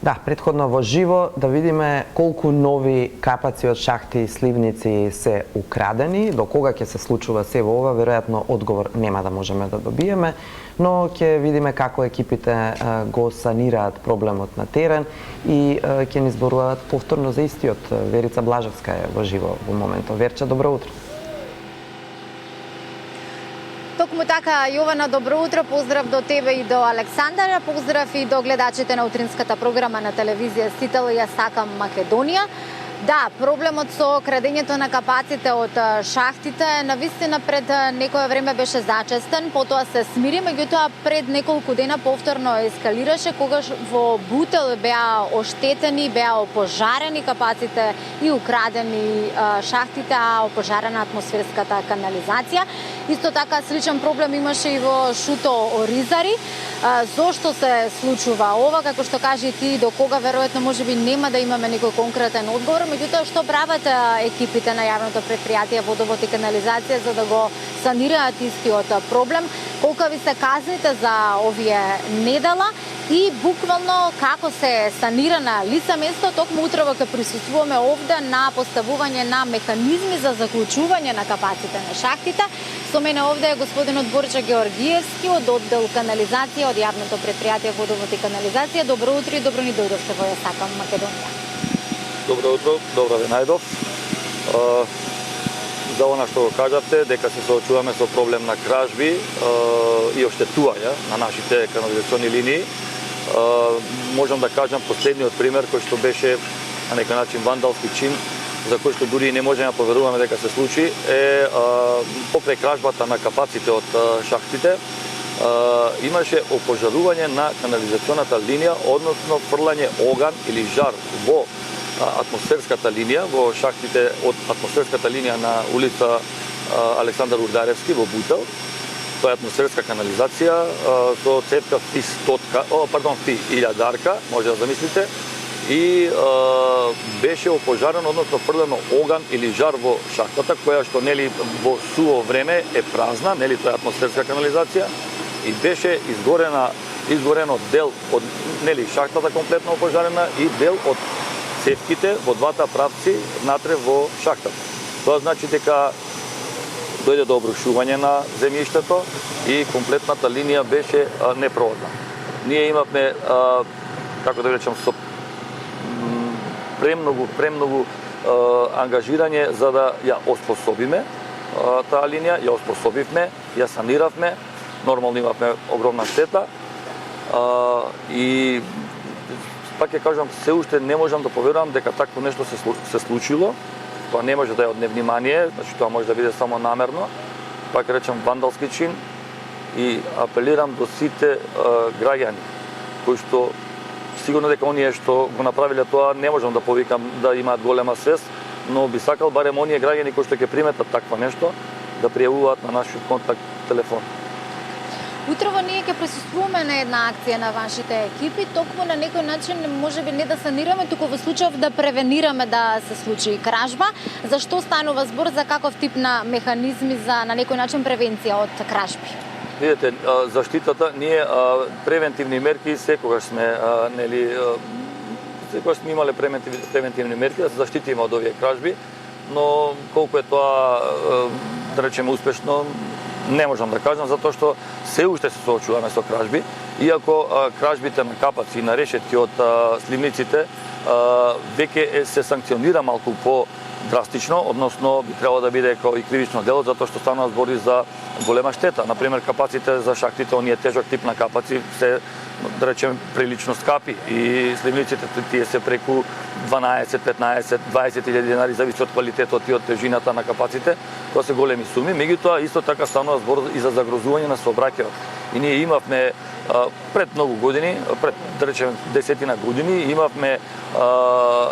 Да, претходно во живо да видиме колку нови капаци од шахти и сливници се украдени, до кога ќе се случува се во ова, веројатно одговор нема да можеме да добиеме, но ќе видиме како екипите го санираат проблемот на терен и ќе ни зборуваат повторно за истиот. Верица Блажевска е во живо во моментот. Верче, добро утро. Токму така, Јована, добро утро, поздрав до тебе и до Александра, поздрав и до гледачите на утринската програма на телевизија Сител, јас сакам Македонија. Да, проблемот со крадењето на капаците од шахтите навистина пред некое време беше зачестен, потоа се смири, меѓутоа пред неколку дена повторно ескалираше, когаш во Бутел беа оштетени, беа опожарени капаците и украдени шахтите, а опожарена атмосферската канализација. Исто така сличен проблем имаше и во Шуто Оризари. Зошто се случува ова, како што кажи ти, до кога веројатно можеби нема да имаме некој конкретен одговор, меѓутоа што прават екипите на јавното предпријатие Водовод и канализација за да го санираат истиот проблем? Колкави се казните за овие недела и буквално како се санира на лице место? Токму утрово ќе присуствуваме овде на поставување на механизми за заклучување на капаците на шахтите. Со мене овде е господинот Борче Георгиевски од оддел канализација од јавното предпријатие Водовод и канализација. Добро утро и добро ни дојдовте во Јас сакам Македонија. Добро утро, добро ве најдов. За она што кажавте, дека се соочуваме со проблем на кражби и оштетувања на нашите канализациони линии, можам да кажам последниот пример кој што беше на некој начин вандалски чин, за кој што дури и не можеме да поверуваме дека се случи, е покрај кражбата на капаците од шахтите, имаше опожарување на канализационата линија, односно фрлање оган или жар во атмосферската линија, во шахтите од атмосферската линија на улица Александар Урдаревски во Бутел. Тоа е атмосферска канализација со цепка фи 1000-дарка, може да замислите, и беше опожарено, односно фрлено оган или жар во шахтата, која што нели во суво време е празна, нели тоа е атмосферска канализација, и беше изгорено дел од нели шахтата комплетно опожарена и дел од цевките во двата правци натре во шахтата. Тоа значи дека дојде до обрушување на земјиштето и комплетната линија беше непроходна. Ние имавме, како да речем, со премногу ангажирање за да ја оспособиме таа линија, ја оспособивме, ја саниравме, нормално имавме огромна штета и пак ќе кажам, се уште не можам да поверувам дека такво нешто се случило. Тоа не може да е од невнимание, значи тоа може да биде само намерно. Пак речем вандалски чин и апелирам до сите граѓани кои што сигурно дека оние што го направиле тоа не можам да повикам да имаат голема свест, но би сакал барем оние граѓани кои што ќе приметат такво нешто да пријавуваат на нашиот контакт телефон. Утрово ние ќе присуствуваме на една акција на вашите екипи, токму на некој начин можеби не да санираме, туку во случајов да превенираме да се случи кражба. Зашто станува збор, за каков тип на механизми за на некој начин превенција од кражби? Видете, заштитата, ние превентивни мерки секогаш сме секогаш сме имале превентивни мерки да се заштитиме од овие кражби, но колку е тоа да речеме успешно, не можам да кажам, затоа што се уште се соочуваме со кражби, иако кражбите на капаци и на решетки од сливниците веќе се санкционира малку по драстично, односно би требало да биде како и кривично дело, затоа што станува збори за голема штета. Например, капаците за шахтите, оние тежок тип на капаци се, да речеме, прилично скапи и сливниците тие се преку 12, 15, 20.000 денари, зависи од квалитетот и од тежината на капаците, тоа се големи суми. Меѓутоа, исто така станува збор и за загрозување на сообраќајот. И ние имавме пред многу години, пред да речеме десетина години, имавме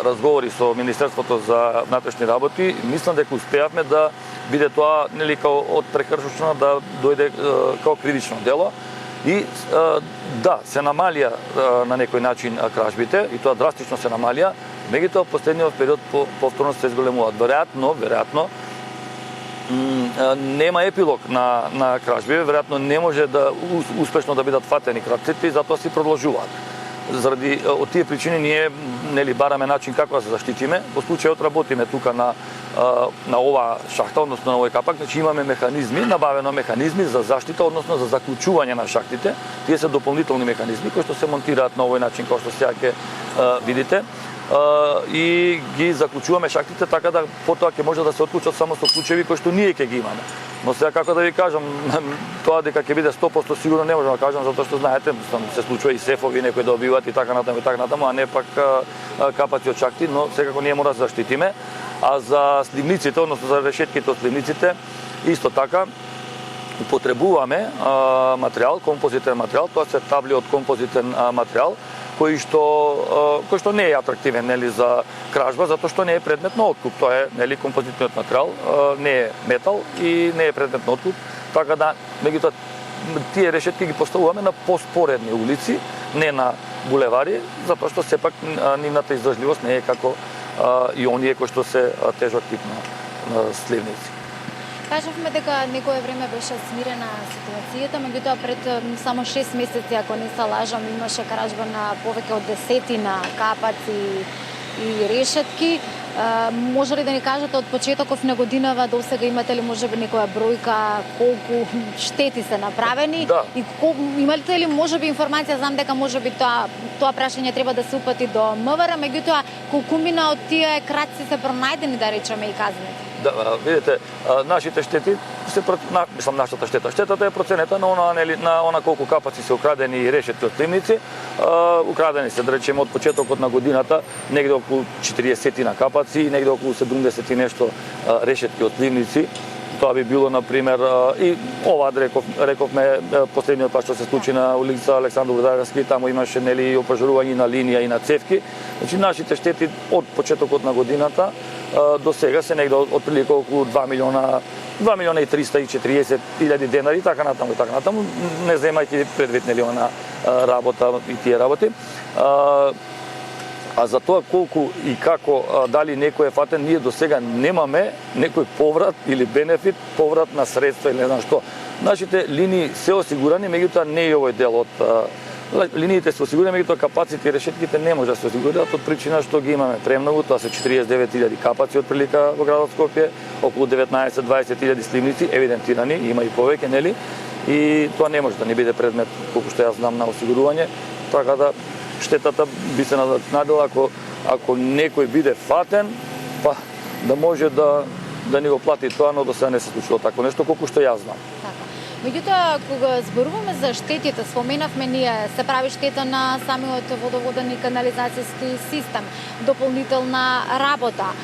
разговори со Министерството за внатрешни работи. Мислам дека успеавме да биде тоа нели као од прекршочно да дојде као кривично дело. И да, се намалија на некој начин кражбите, и тоа драстично се намалија, меѓутоа последниот период повторно се зголемуваат. Веројатно нема епилог на кражби, веројатно не може да успешно да бидат фатени крадците и затоа си продолжуваат. заради од тие причини ние нели бараме начин како да се заштитиме. Во случајот работиме тука на оваа шахта, односно на овој капак, значи имаме механизми, набавено механизми за заштита, односно за заклучување на шахтите. Тие се дополнителни механизми кои што се монтираат на овој начин како што сега ќе видите. И ги заклучуваме шахтите така да потоа ќе може да се отклучат само со клучеви кои што ние ќе ги имаме. Но сега како да ви кажам, тоа дека ќе биде 100% сигурно не можам да кажам затоа што знаете, се случува и сефови некои да убиваат и така натаму, а не пак капаци од шахти, но секако ние мора да се заштитиме. А за сливниците, односно за решетките од сливниците, исто така употребуваме материјал, композитен материјал, тоа се табли од композитен материјал, кој што не е атрактивен нели за кражба затоа што не е предмет на откуп. Тоа е нели композитниот материјал, не е метал и не е предмет на откуп, така да меѓутоа тие решетки ги поставуваме на поспоредни улици, не на булевари, затоа што сепак нивната издржливост не е како и оние кои што се тежок тип на сливници. Кажавме дека некое време беше смирена ситуацијата, меѓутоа пред само 6 месеци, ако не се лажам, имаше кражба на повеќе од 10 капаци и решетки. Може ли да ни кажете од почетоков на годинава до сега имате ли можеби некоја бројка колку штети се направени? Да. И имате ли можеби информација, знам дека можеби тоа прашање треба да се упати до МВР, меѓутоа колкумина од тие крадци се пронајдени, да речеме, и казнети? Да, видите, нашите штети нашата штета. Штетата е проценета на она колку капаци се украдени и решетки од сливници. Украдени се, да речеме, од почетокот на годината негде околу 40 на капаци и негде околу 70 и нешто решетки од сливници. Тоа би било, например, и ова рековме последниот пат што се случи на улица Александар Рударски, таму имаше нели опожарување на линија и на цевки. Значи нашите штети од почетокот на годината до сега се негде од прилика околу 2 милиона и 340 илјади денари, така натаму, не земајќи предвид нели она работа и тие работи. А за тоа колку и како, дали некој е фатен, ние до сега немаме некој поврат или бенефит, поврат на средства или не знам што. Нашите линии се осигурани, меѓутоа не е овој дел од линиите се осигурани, меѓутоа капаците и решетките не може да се осигурат од причина што ги имаме премногу, тоа се 49.000 капаци од прилика во градот Скопје, околу 19-20.000 сливници евидентирани, има и повеќе, нели? И тоа не може да не биде предмет, колку што јас знам, на осигурување, така да штетата би се надокнадила ако некој биде фатен, па да може да ни го плати тоа, но до сега не се случило такво нешто, колку што јас знам. Меѓутоа, кога зборуваме за штетите, споменавме ние, се прави штета на самиот водоводен и канализацијски систем, дополнителна работа,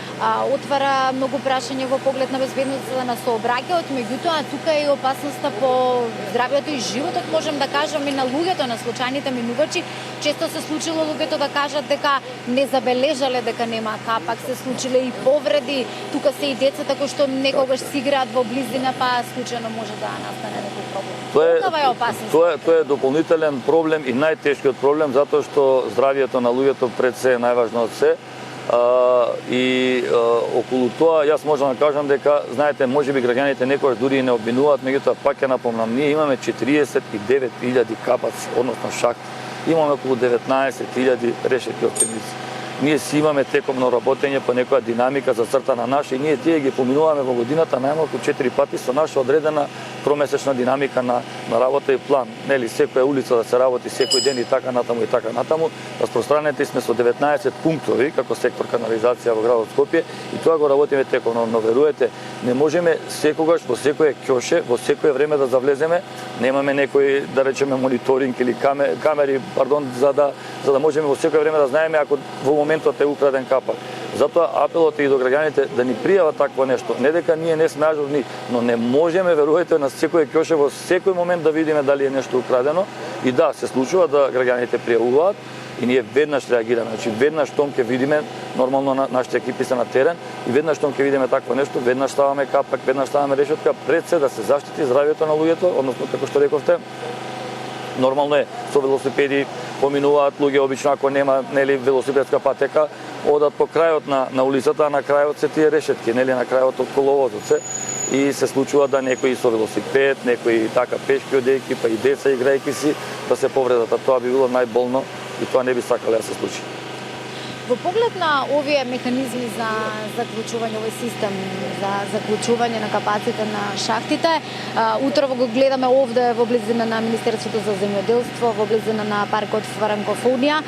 отвара многу прашања во поглед на безбедноста на сообраќајот, меѓутоа тука е и опасноста по здравјето и животот, можем да кажеме, на луѓето, на случајните минувачи. Често се случило луѓето да кажат дека не забележале дека нема капак, се случиле и повреди, тука се и децата кои што некогаш си играат во близина, па случајно може да настане Тоа е дополнителен проблем и најтешкиот проблем, затоа што здравјето на луѓето пред се е најважно од се. И околу тоа јас можам да кажам дека, знаете, можеби граѓаните некојаш дури и не обвинуваат, меѓутоа пак ќе напомнам, ние имаме 49.000 капаци, односно шахти. Имаме околу 19.000 решетки од сливници. Ние си имаме текомно работење по некоја динамика зацртана наша и ние тие ги поминуваме во годината најмалку 4 пати со наша одредена промесечна динамика на работа и план. Нели, секоја улица да се работи секој ден и така натаму. Распространети сме со 19 пунктови како сектор канализација во градот Скопје и тоа го работиме текомно, но веруете, не можеме секогаш во секое ќоше, во секое време да завлеземе, немаме некој, да речеме, мониторинг или камери, за да можеме во секое време да знаеме ако во моментот е украден капак. Затоа апелот е и до граѓаните да ни пријават такво нешто. Не дека ние не сме ажурни, но не можеме, верувајте, на секој ќоше во секој момент да видиме дали е нешто украдено. И да, се случува да граѓаните пријавуваат и ние веднаш реагираме. Значи веднаш штом ќе видиме, нормално нашите екипи се на терен, и веднаш штом ќе видиме такво нешто, веднаш ставаме капак, веднаш ставаме решетка, пред се да се заштити здравјето на луѓето, односно како што рековте, нормално е со велосипеди поминуваат луѓе, обично ако нема нели велосипедска патека, одат по крајот на улицата, а на крајот се тие решетки, нели на крајот од коловозот се. И се случува да некои со велосипед, некои така пешки одејки, па и деца играјќи си да се повредат, а тоа би било најболно и тоа не би сакале да се случи. Во поглед на овие механизми за заклучување, овој систем за заклучување на капаците на шахтите, утрово го гледаме овде во близина на Министерството за земјоделство, во близина на паркот Франкофонија.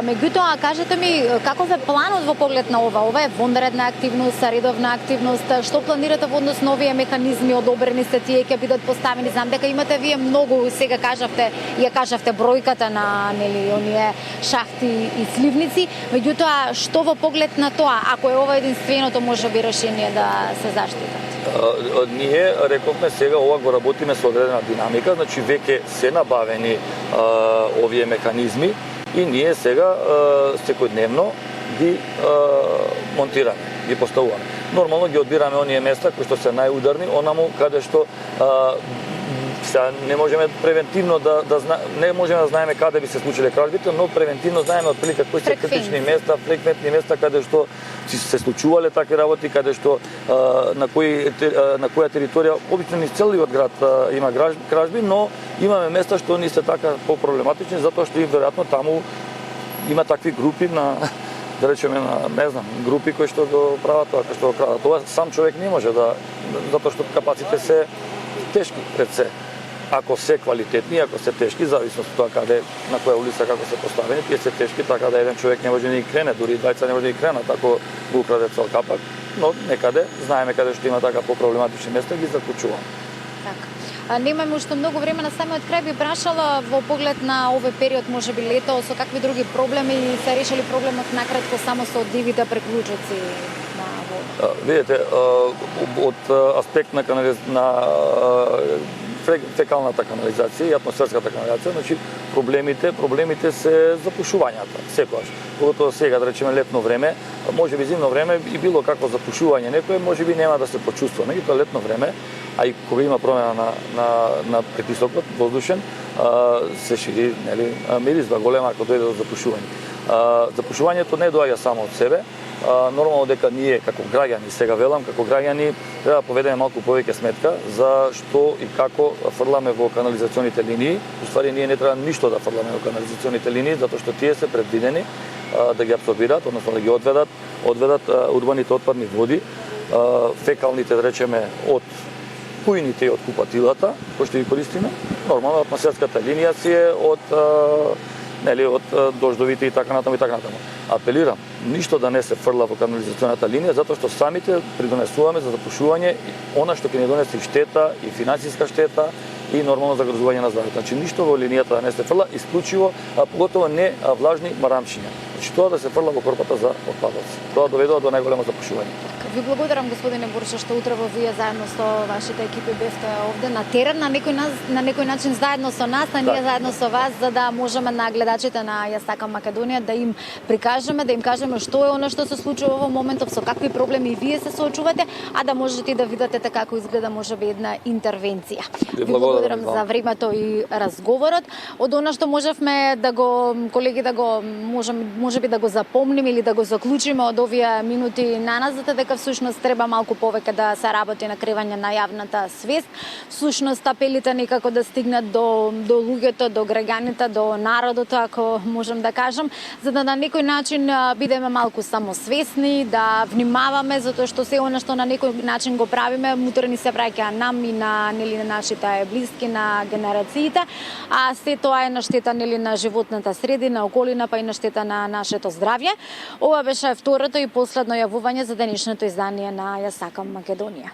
Меѓутоа, кажете ми, каков е планот во поглед на ова? Ова е вонредна активност, редовна активност, што планирате во однос на овие механизми, одобрени се тие ќе бидат поставени? Знам дека имате вие многу, сега кажавте бројката на оние шахти и сливници, меѓутоа што во поглед на тоа, ако е ова единственото можеби решение да се заштитат? Ние рековме сега ова го работиме со одредена динамика, значи веќе се набавени овие механизми и ние сега секојдневно ги монтираме, ги поставуваме. Нормално ги одбираме оние места кои што се најударни, онаму каде што не можеме превентивно не можеме да знаеме каде би се случиле кражбите, но превентивно знаеме отприлика кои се критични места, фреквентни места каде што се случувале такви работи, каде што на која територија, обично низ целиот град има кражби, но имаме места што ни се така по-проблематични затоа што и веројатно таму има такви групи на да речеме групи кои што го прават тоа, кои што го крадат. Тоа сам човек не може затоа што капаците се тешки пред се. Ако се квалитетни, ако се тешки, зависно од тоа каде, на која улица, како се поставени, тие се тешки, така да еден човек не може да ни крене, дури двајца не може да ни кренат, ако го украде цел капак. Но некаде, знаеме каде што има така по-проблематични места, ги заклучуваме. Така. Немаме уште многу време, на самиот крај би прашала во поглед на овој период, можеби лето, со какви други проблеми се решили проблемот накратко само со дивите преклучоци на вода? Видете, од аспект на фекалната канализација и атмосферската канализација, значи проблемите се запушувањата, секогаш. Когато сега, да речеме летно време, можеби зимно време и било како запушување некое, можеби нема да се почувствува. Меѓутоа летно време, а и кога има промена на притисокот воздушен, се шири, миризба голема ако дојде до запушување. Запушувањето не доаѓа само од себе. Нормално дека ние како граѓани, сега велам, како граѓани треба да поведеме малку повеќе сметка за што и како фрламе во канализационите линии. Уствари ние не треба ништо да фрламе во канализационите линии, затоа што тие се предвидени да ги абсорбираат, односно да ги одведат урбаните отпадни води, фекалните, да речеме, од кујните и од купатилата, кои што ги користиме. Нормално атмосферската линија си е од дождовите и така натаму. Апелирам, ништо да не се фрла во канализационата линија, затоа што самите придонесуваме за запушување она што ќе ни донесе штета и финансиска штета и нормално загрозување на здравјето. Значи ништо во линијата да не се фрла, исклучиво, поготово не влажни марамчиња. Значи тоа да се фрла во корпата за отпадоци. Тоа доведува до најголемо запушување. Ви благодарам, господине Боршо, што утрово вие заедно со вашите екипи бевте овде на терен, на некој начин заедно со нас, а ние заедно со вас, за да можеме на гледачите на Ја сакам Македонија да им прикажеме, да им кажеме што е оно што се случува во моментов, со какви проблеми вие се соочувате, а да можете и да видите како изгледа можеби една интервенција. Ви благодарам за времето и разговорот. Од она што можевме да го, колеги, да го можеби да го запомниме или да го заклучиме од овие минути на нас, дека всушност треба малку повеќе да се работи на кривање на јавната свест. Всушност апелите некако да стигнат до луѓето, до граѓаните, до народот, ако можам да кажам, за да на некој начин бидеме малку самосвесни, да внимаваме, затоа што се она што на некој начин го правиме, мутре ни се враќа нам и на нашите блиски, на генерациите, а се тоа е на штета на животната средина, околина, па и на штета на нашето здравје. Ова беше второто и последно јавување за денешното издание на Ја сакам Македонија.